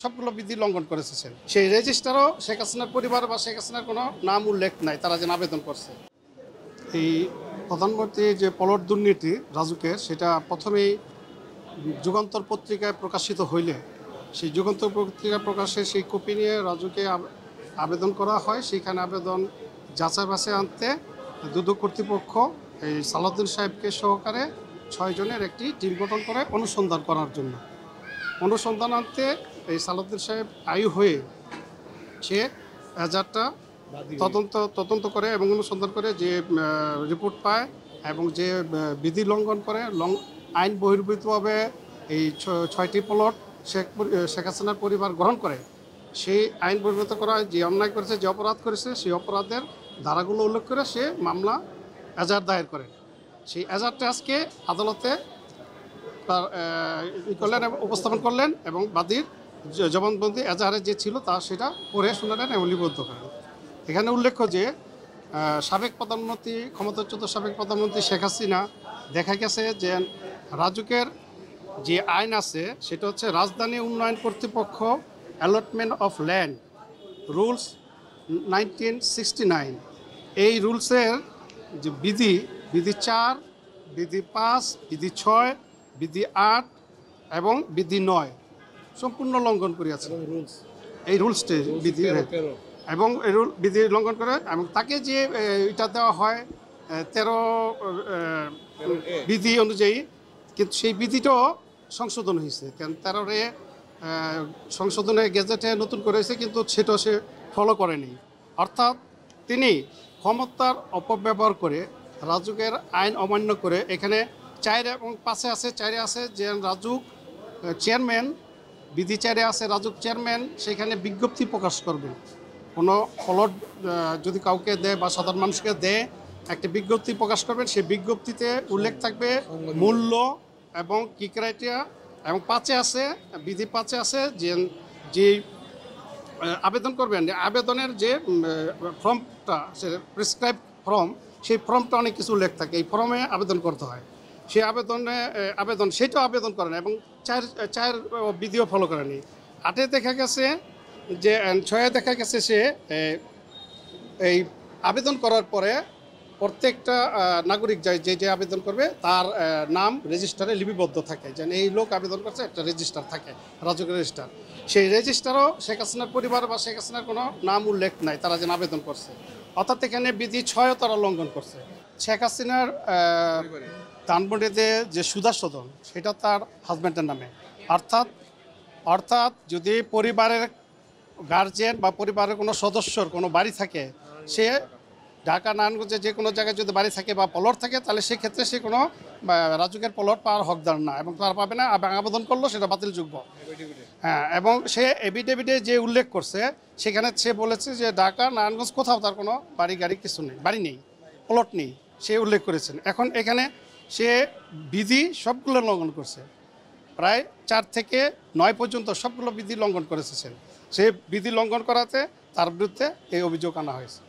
সবগুলো বিধি লঙ্ঘন করেছে। সেই রেজিস্টারও শেখ হাসিনার পরিবার বা শেখ হাসিনার কোনো নাম উল্লেখ নাই, তারা যেন আবেদন করছে। এই প্রধানমন্ত্রী যে প্লট দুর্নীতি রাজুকের, সেটা প্রথমেই যুগান্তর পত্রিকায় প্রকাশিত হইলে সেই যুগান্তর পত্রিকা প্রকাশে সেই কপি নিয়ে রাজুকে আবেদন করা হয়। সেইখানে আবেদন যাচাই বাছাই আনতে দুদক কর্তৃপক্ষ এই সালাউদ্দিন সাহেবকে সহকারে 6 জনের একটি টিম গঠন করে অনুসন্ধান করার জন্য। অনুসন্ধান আনতে এই সালাউদ্দিন সাহেব আয়ু হয়ে সে এজাহারটা তদন্ত করে এবং অনুসন্ধান করে যে রিপোর্ট পায় এবং যে বিধি লঙ্ঘন করে আইন বহির্ভূতভাবে এই 6টি প্লট শেখ হাসিনার পরিবার গ্রহণ করে, সেই আইন বহির্ভূত করা যে অন্যায় করেছে, যে অপরাধ করেছে, সেই অপরাধের ধারাগুলো উল্লেখ করে সে মামলা এজাহার দায়ের করেন। সেই এজাহারটা আজকে আদালতে উপস্থাপন করলেন এবং বাদীর জবানবন্দি এজাহারে যে ছিল তা সেটা পড়ে শোনালেন এবং লিপিবদ্ধ করেন। এখানে উল্লেখ্য যে সাবেক প্রধানমন্ত্রী, ক্ষমতাচ্যুত সাবেক প্রধানমন্ত্রী শেখ হাসিনা দেখা গেছে যে রাজুকের যে আইন আছে সেটা হচ্ছে রাজধানী উন্নয়ন কর্তৃপক্ষ অ্যালটমেন্ট অফ ল্যান্ড রুলস 1969। এই রুলসের যে বিধি 4, বিধি 5, বিধি 6, বিধি 8 এবং বিধি 9 সম্পূর্ণ লঙ্ঘন করিয়াছে। এই রুলসটি বিধি এবং এই বিধি লঙ্ঘন করে এবং তাকে যে এটা দেওয়া হয় 13 বিধি অনুযায়ী, কিন্তু সেই বিধিটাও সংশোধন হয়েছে। কারণ 13 সংশোধনে গেজেটে নতুন করে হয়েছে, কিন্তু সেটাও সে ফলো করেনি। অর্থাৎ তিনি ক্ষমতার অপব্যবহার করে রাজুকের আইন অমান্য করে এখানে 4 এবং 5 আছে, 4 আছে যে রাজুক চেয়ারম্যান, বিধি 4 আছে রাজুক চেয়ারম্যান সেখানে বিজ্ঞপ্তি প্রকাশ করবে। কোনো প্লট যদি কাউকে দেয় বা সাধারণ মানুষকে দেয়, একটা বিজ্ঞপ্তি প্রকাশ করবেন। সেই বিজ্ঞপ্তিতে উল্লেখ থাকবে মূল্য এবং কী ক্রাইটেরিয়া। এবং 5 আছে, বিধি 5 আছে যে আবেদন করবেন, আবেদনের যে ফর্মটা সে প্রেসক্রাইব ফর্ম, সেই ফর্মটা অনেক কিছু উল্লেখ থাকে, এই ফর্মে আবেদন করতে হয়। সেই সেটাও আবেদন করেন এবং 4 বিধিও ফলো করেনি। 8 দেখা গেছে যে 6 দেখা গেছে সে এই আবেদন করার পরে প্রত্যেকটা নাগরিক যে আবেদন করবে তার নাম রেজিস্টারে লিপিবদ্ধ থাকে, যেন এই লোক আবেদন করছে, একটা রেজিস্টার থাকে, রাজুকের রেজিস্টার। সেই রেজিস্টারও শেখ হাসিনার পরিবার বা শেখ হাসিনার কোনো নাম উল্লেখ নাই, তারা যেন আবেদন করছে। অর্থাৎ এখানে বিধি 6ও তারা লঙ্ঘন করছে। শেখ হাসিনার ধানমন্ডিতে যে সুধাসদন সেটা তার হাজব্যান্ডের নামে। অর্থাৎ যদি পরিবারের গার্জিয়ান বা পরিবারের কোনো সদস্যর কোনো বাড়ি থাকে, সে ঢাকা নারায়ণগঞ্জে যে কোনো জায়গায় যদি বাড়ি থাকে বা প্লট থাকে, তাহলে সেক্ষেত্রে সে কোনো রাজুকের প্লট পাওয়ার হকদার না এবং তার পাবে না, এবং আবেদন করলেও সেটা বাতিলযোগ্য। হ্যাঁ, এবং সে এফিডেভিটে যে উল্লেখ করছে সেখানে সে বলেছে যে ঢাকা নারায়ণগঞ্জ কোথাও তার কোনো বাড়ি গাড়ি কিছু নেই, বাড়ি নেই, প্লট নেই, সে উল্লেখ করেছেন। এখন এখানে সে বিধি সবগুলো লঙ্ঘন করছে, প্রায় 4 থেকে 9 পর্যন্ত সবগুলো বিধি লঙ্ঘন করেছে। সে বিধি লঙ্ঘন করাতে তার বিরুদ্ধে এই অভিযোগ আনা হয়েছে।